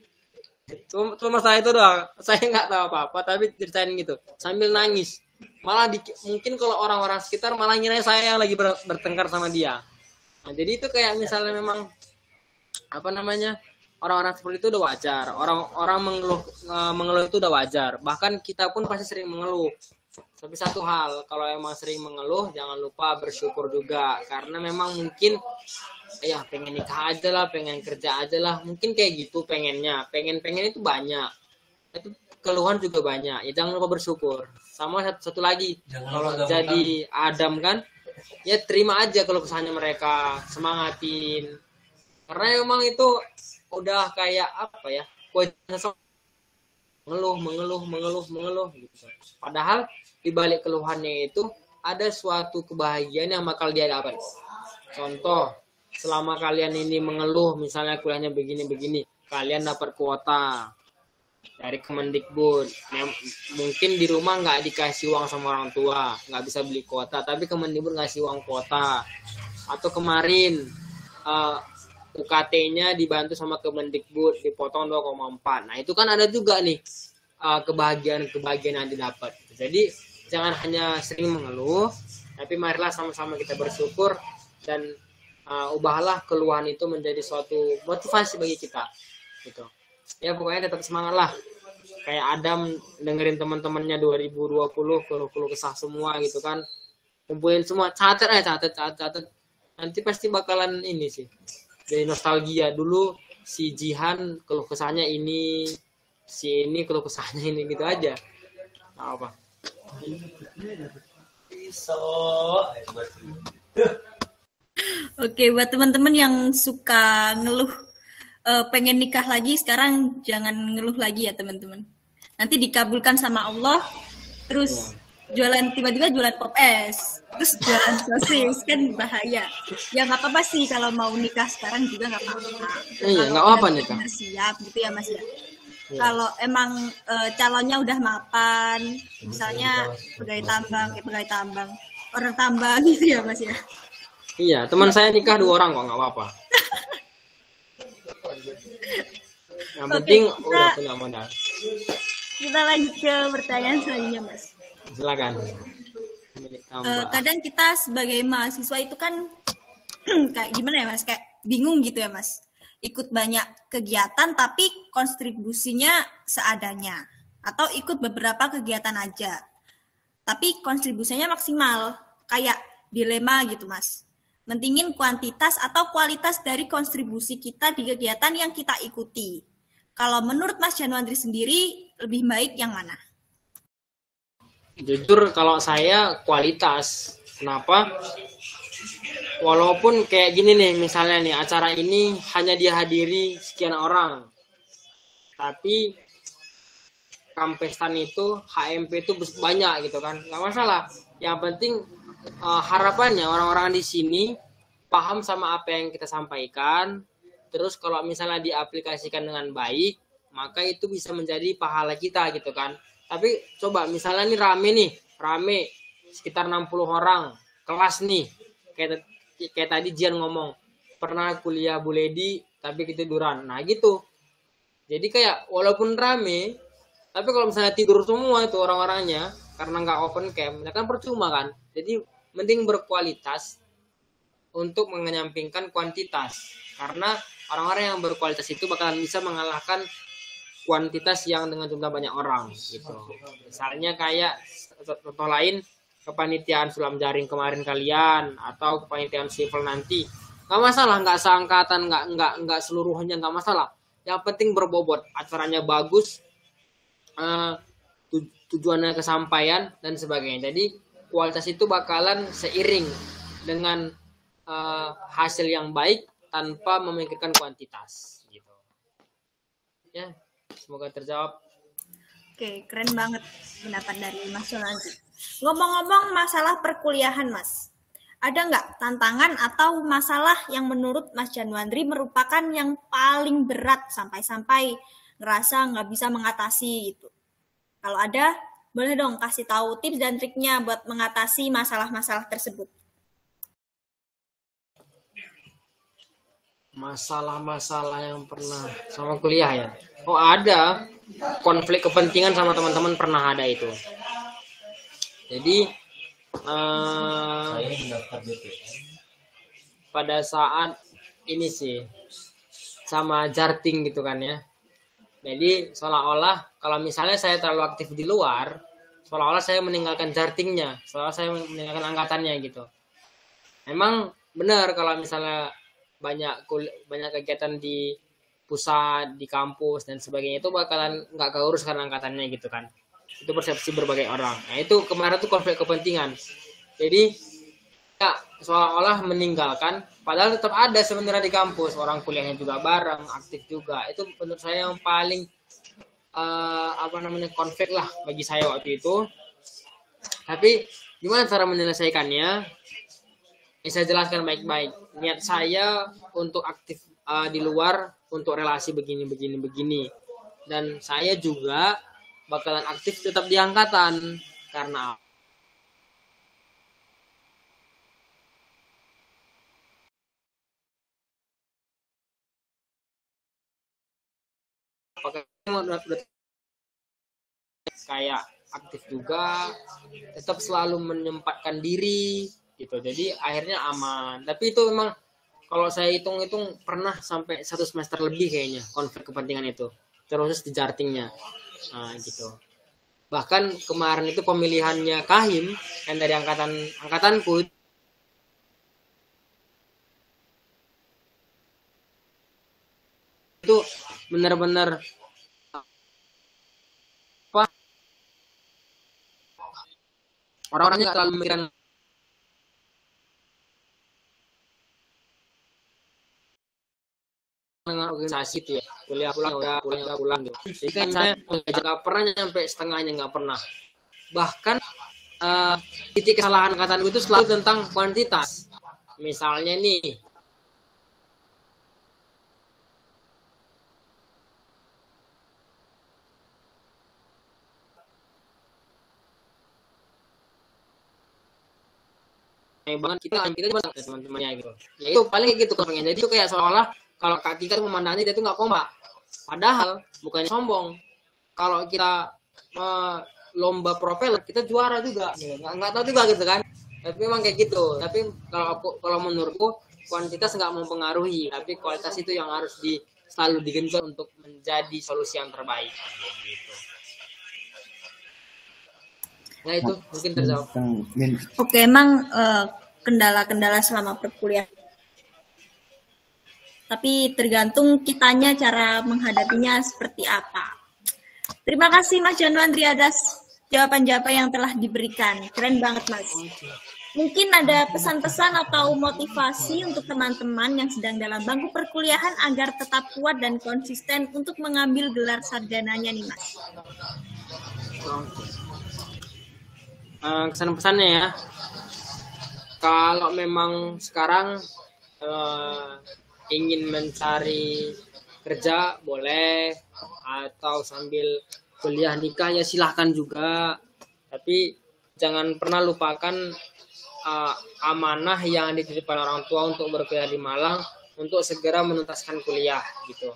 Cuma saya itu doang. Saya nggak tahu apa-apa, tapi ceritain gitu sambil nangis. Malah mungkin kalau orang-orang sekitar malah ngira saya yang lagi bertengkar sama dia. Nah, jadi itu kayak misalnya memang apa namanya, orang-orang seperti itu udah wajar, orang-orang mengeluh itu udah wajar, bahkan kita pun pasti sering mengeluh. Tapi satu hal, kalau emang sering mengeluh jangan lupa bersyukur juga, karena memang mungkin ya pengen nikah aja lah, pengen kerja aja lah, mungkin kayak gitu pengennya, pengen itu banyak, tapi keluhan juga banyak, ya jangan lupa bersyukur. Sama satu lagi, kalau jadi Adam kan, ya terima aja kalau kesannya mereka, semangatin, karena emang itu udah kayak apa ya, mengeluh gitu. Padahal di balik keluhannya itu ada suatu kebahagiaan yang bakal dia dapat. Contoh, selama kalian ini mengeluh, misalnya kuliahnya begini-begini, kalian dapat kuota dari Kemendikbud. Mungkin di rumah nggak dikasih uang sama orang tua, nggak bisa beli kuota, tapi Kemendikbud ngasih uang kuota. Atau kemarin UKT-nya dibantu sama Kemendikbud, dipotong 2,4. Nah, itu kan ada juga nih kebahagiaan yang didapat. Jadi, jangan hanya sering mengeluh, tapi marilah sama-sama kita bersyukur dan ubahlah keluhan itu menjadi suatu motivasi bagi kita. Gitu. Ya, pokoknya tetap semangat lah. Kayak Adam dengerin teman-temannya 2020 keluh kesah semua gitu kan. Kumpulin semua, catat. Nanti pasti bakalan ini sih. Jadi nostalgia, dulu si Jihan keluh kesahnya ini, si ini keluh kesahnya ini, gitu aja. Nah, apa? Oke, buat teman-teman yang suka ngeluh pengen nikah lagi, sekarang jangan ngeluh lagi ya teman-teman. Nanti dikabulkan sama Allah, terus tiba-tiba jualan pop es, terus jualan sosis, kan bahaya. Ya nggak apa-apa sih kalau mau nikah sekarang juga nggak apa-apa. Iya, nggak apa-apa nikah. Siap gitu ya Mas ya. Kalau emang calonnya udah mapan, misalnya pegawai tambang, orang tambang gitu ya Mas ya. Iya, teman saya nikah 2 orang kok, nggak apa-apa. Yang penting udah punya modal. Kita lanjut ke pertanyaan selanjutnya Mas. Silakan. Kadang kita sebagai mahasiswa itu kan kayak gimana ya Mas, kayak bingung gitu ya Mas, ikut banyak kegiatan tapi kontribusinya seadanya, atau ikut beberapa kegiatan aja tapi kontribusinya maksimal, kayak dilema gitu Mas, mentingin kuantitas atau kualitas dari kontribusi kita di kegiatan yang kita ikuti. Kalau menurut Mas Januandri sendiri lebih baik yang mana? Jujur kalau saya kualitas. Kenapa? Walaupun kayak gini nih, misalnya nih acara ini hanya dihadiri sekian orang, tapi kampestan itu HMP itu banyak gitu kan, nggak masalah. Yang penting harapannya orang-orang di sini paham sama apa yang kita sampaikan. Terus kalau misalnya diaplikasikan dengan baik, maka itu bisa menjadi pahala kita gitu kan. Tapi coba misalnya nih rame sekitar 60 orang kelas nih, kayak tadi Jian ngomong, pernah kuliah Bu Ledi tapi ketiduran. Nah gitu. Jadi kayak walaupun rame, tapi kalau misalnya tidur semua itu orang-orangnya karena nggak open cam, ya kan percuma kan. Jadi mending berkualitas untuk menyampingkan kuantitas, karena orang-orang yang berkualitas itu bakalan bisa mengalahkan kuantitas yang dengan jumlah banyak orang gitu. Misalnya kayak contoh lain, kepanitiaan sulam jaring kemarin kalian, atau kepanitiaan civil nanti, nggak masalah, nggak seangkatan, nggak seluruhnya, nggak masalah. Yang penting berbobot, acaranya bagus, tujuannya kesampaian dan sebagainya. Jadi kualitas itu bakalan seiring dengan hasil yang baik tanpa memikirkan kuantitas gitu. Ya, semoga terjawab. Oke, keren banget pendapat dari Mas Januandri. Ngomong-ngomong masalah perkuliahan Mas, ada nggak tantangan atau masalah yang menurut Mas Januandri merupakan yang paling berat sampai ngerasa nggak bisa mengatasi itu? Kalau ada, boleh dong kasih tahu tips dan triknya buat mengatasi masalah-masalah tersebut. Masalah-masalah yang pernah sama kuliah ya? Oh ada, konflik kepentingan sama teman-teman pernah ada itu. Jadi pada saat ini sih sama jarting gitu kan ya. Jadi seolah-olah kalau misalnya saya terlalu aktif di luar, seolah-olah saya meninggalkan jartingnya, seolah saya meninggalkan angkatannya gitu. Emang benar kalau misalnya banyak kegiatan di pusat, di kampus dan sebagainya itu bakalan nggak keurus karena angkatannya gitu kan. Itu persepsi berbagai orang. Nah itu kemarin tuh konflik kepentingan. Jadi ya seolah-olah meninggalkan, padahal tetap ada sebenarnya di kampus, orang kuliahnya juga bareng, aktif juga. Itu menurut saya yang paling konflik lah bagi saya waktu itu. Tapi gimana cara menyelesaikannya? Saya jelaskan baik-baik. Niat saya untuk aktif di luar untuk relasi begini. Dan saya juga bakalan aktif tetap di angkatan karena apakah udah kayak aktif juga, tetap selalu menyempatkan diri gitu. Jadi akhirnya aman. Tapi itu memang kalau saya hitung-hitung pernah sampai 1 semester lebih kayaknya konflik kepentingan itu, terus di jartingnya. Nah, gitu. Bahkan kemarin itu pemilihannya Kahim yang dari angkatanku itu benar-benar apa? Orang-orangnya terlalu memikirkan dengan organisasi itu ya, kuliah pulang gitu. Jadi kan saya nggak pernah nyampe setengahnya, nggak pernah. Bahkan titik kesalahan angkatanku itu selalu tentang kuantitas. Misalnya nih, banget kita banget teman-temannya gitu. Ya itu paling kayak gitu konfliknya. Jadi itu kayak seolah kalau Kak Tika memandangnya dia itu nggak kompak. Padahal bukannya sombong. Kalau kita lomba propeller kita juara juga. Nggak tahu juga gitu kan. Tapi memang kayak gitu. Tapi kalau menurutku kuantitas nggak mempengaruhi. Tapi kualitas itu yang harus selalu digenjot untuk menjadi solusi yang terbaik. Gitu. Nah itu mungkin terjawab. Oke, emang kendala-kendala selama perkuliahan. Tapi tergantung kitanya cara menghadapinya seperti apa. Terima kasih Mas Januandri atas jawaban-jawaban yang telah diberikan. Keren banget Mas. Mungkin ada pesan-pesan atau motivasi untuk teman-teman yang sedang dalam bangku perkuliahan agar tetap kuat dan konsisten untuk mengambil gelar sarjananya nih Mas. Kesan-pesannya ya, kalau memang sekarang ingin mencari kerja boleh, atau sambil kuliah nikah ya silahkan juga, tapi jangan pernah lupakan amanah yang dititipkan orang tua untuk berkuliah di Malang untuk segera menuntaskan kuliah gitu.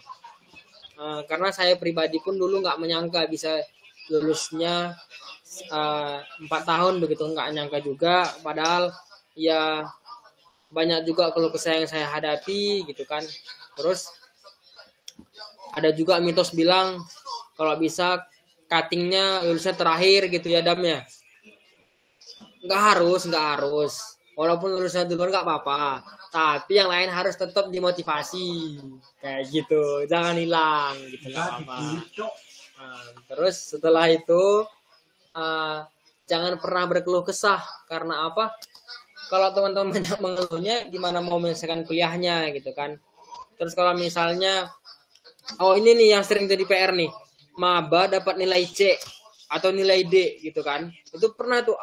Karena saya pribadi pun dulu nggak menyangka bisa lulusnya 4 tahun begitu, nggak nyangka juga, padahal ya banyak juga keluh kesah yang saya hadapi gitu kan. Terus ada juga mitos bilang kalau bisa cuttingnya lulusnya terakhir gitu ya Damnya. Nggak harus, walaupun lulusnya duluan nggak apa-apa, tapi yang lain harus tetap dimotivasi kayak gitu, jangan hilang gitu, nggak apa-apa. Terus setelah itu jangan pernah berkeluh kesah. Karena apa? Kalau teman-teman banyak mengeluhnya, gimana mau menyelesaikan kuliahnya gitu kan. Terus kalau misalnya ini nih yang sering jadi PR nih, maba dapat nilai C atau nilai D gitu kan, itu pernah tuh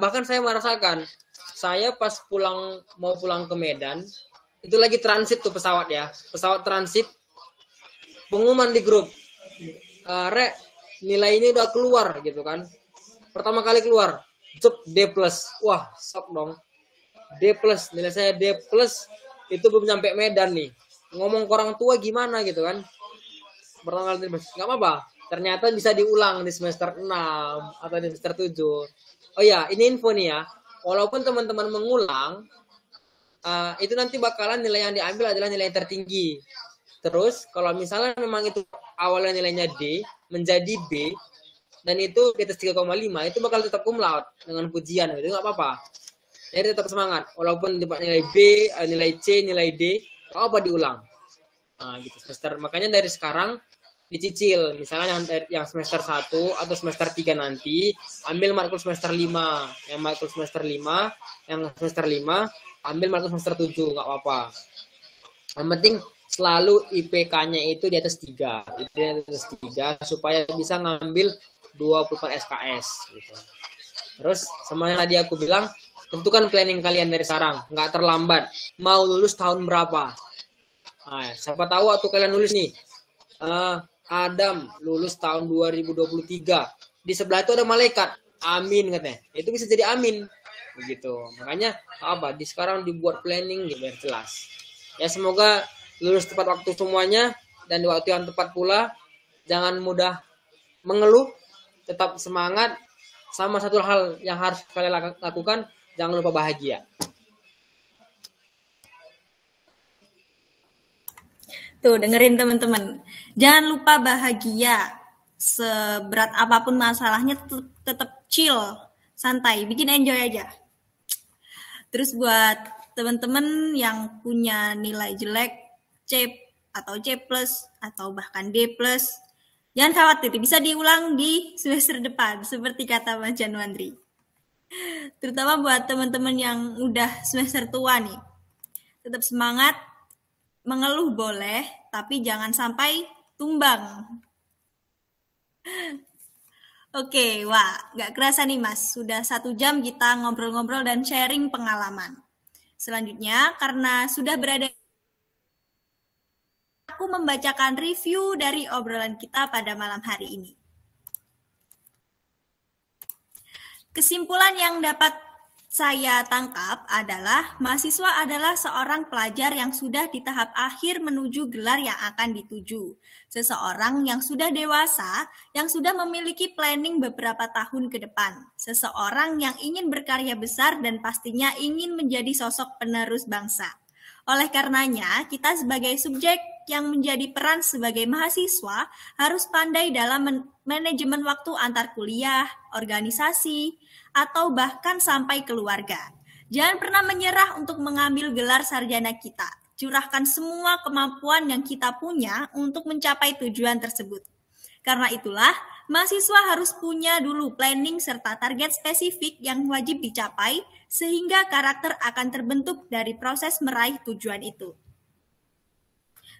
bahkan saya merasakan. Saya pas mau pulang ke Medan, itu lagi transit tuh pesawat transit, pengumuman di grup, Rek, nilai ini udah keluar gitu kan. Pertama kali keluar, D+. Wah, shock dong. D+, nilai saya D+, itu belum nyampe Medan nih. Ngomong ke orang tua gimana gitu kan. Pertama kali enggak apa-apa. Ternyata bisa diulang di semester 6 atau di semester 7. Oh ya, ini info nih ya. Walaupun teman-teman mengulang, itu nanti bakalan nilai yang diambil adalah nilai yang tertinggi. Terus kalau misalnya memang itu awalnya nilainya D menjadi B dan itu di atas 3,5 itu bakal tetap cum laude dengan pujian, itu nggak apa-apa. Jadi tetap semangat walaupun dapat nilai B, nilai C, nilai D, apa diulang. Gitu semester. Makanya dari sekarang dicicil, misalnya yang semester 1 atau semester 3 nanti ambil matkul semester 5, yang matkul semester 5, yang semester 5 ambil matkul semester 7, nggak apa-apa. Yang penting selalu IPK-nya itu di atas 3. Itu di atas 3 supaya bisa ngambil 24 SKS gitu. Terus semuanya tadi aku bilang, tentukan planning kalian dari sekarang, nggak terlambat. Mau lulus tahun berapa? Siapa tahu atau kalian lulus nih. Adam lulus tahun 2023. Di sebelah itu ada malaikat. Amin katanya. Itu bisa jadi amin. Begitu. Makanya di sekarang dibuat planning biar jelas. Ya semoga lulus tepat waktu semuanya dan di waktu yang tepat pula. Jangan mudah mengeluh, tetap semangat. Sama satu hal yang harus kalian lakukan, jangan lupa bahagia. Tuh, dengerin teman-teman. Jangan lupa bahagia. Seberat apapun masalahnya tetap chill, santai, bikin enjoy aja. Terus buat teman-teman yang punya nilai jelek C atau C+, atau bahkan D+, jangan khawatir, bisa diulang di semester depan, seperti kata Mas Janwandri. Terutama buat teman-teman yang udah semester tua nih. Tetap semangat, mengeluh boleh, tapi jangan sampai tumbang. Oke, gak kerasa nih Mas, sudah 1 jam kita ngobrol-ngobrol dan sharing pengalaman. Selanjutnya, karena sudah berada, aku membacakan review dari obrolan kita pada malam hari ini. Kesimpulan yang dapat saya tangkap adalah mahasiswa adalah seorang pelajar yang sudah di tahap akhir menuju gelar yang akan dituju. Seseorang yang sudah dewasa, yang sudah memiliki planning beberapa tahun ke depan. Seseorang yang ingin berkarya besar dan pastinya ingin menjadi sosok penerus bangsa. Oleh karenanya, kita sebagai subjek yang menjadi peran sebagai mahasiswa harus pandai dalam manajemen waktu antar kuliah, organisasi, atau bahkan sampai keluarga. Jangan pernah menyerah untuk mengambil gelar sarjana kita. Curahkan semua kemampuan yang kita punya untuk mencapai tujuan tersebut. Karena itulah, mahasiswa harus punya dulu planning serta target spesifik yang wajib dicapai, sehingga karakter akan terbentuk dari proses meraih tujuan itu.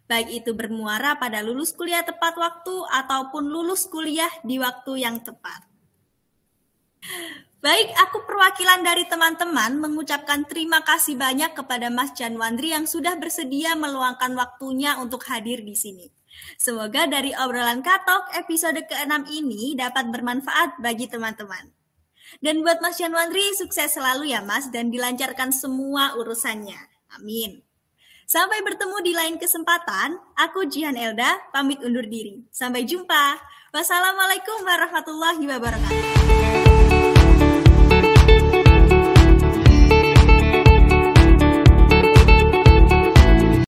Baik itu bermuara pada lulus kuliah tepat waktu ataupun lulus kuliah di waktu yang tepat. Baik, aku perwakilan dari teman-teman mengucapkan terima kasih banyak kepada Mas Janwandri yang sudah bersedia meluangkan waktunya untuk hadir di sini. Semoga dari obrolan Katok episode ke-6 ini dapat bermanfaat bagi teman-teman. Dan buat Mas Janwandri, sukses selalu ya Mas dan dilancarkan semua urusannya. Amin. Sampai bertemu di lain kesempatan, aku Jihan Elda, pamit undur diri. Sampai jumpa. Wassalamualaikum warahmatullahi wabarakatuh.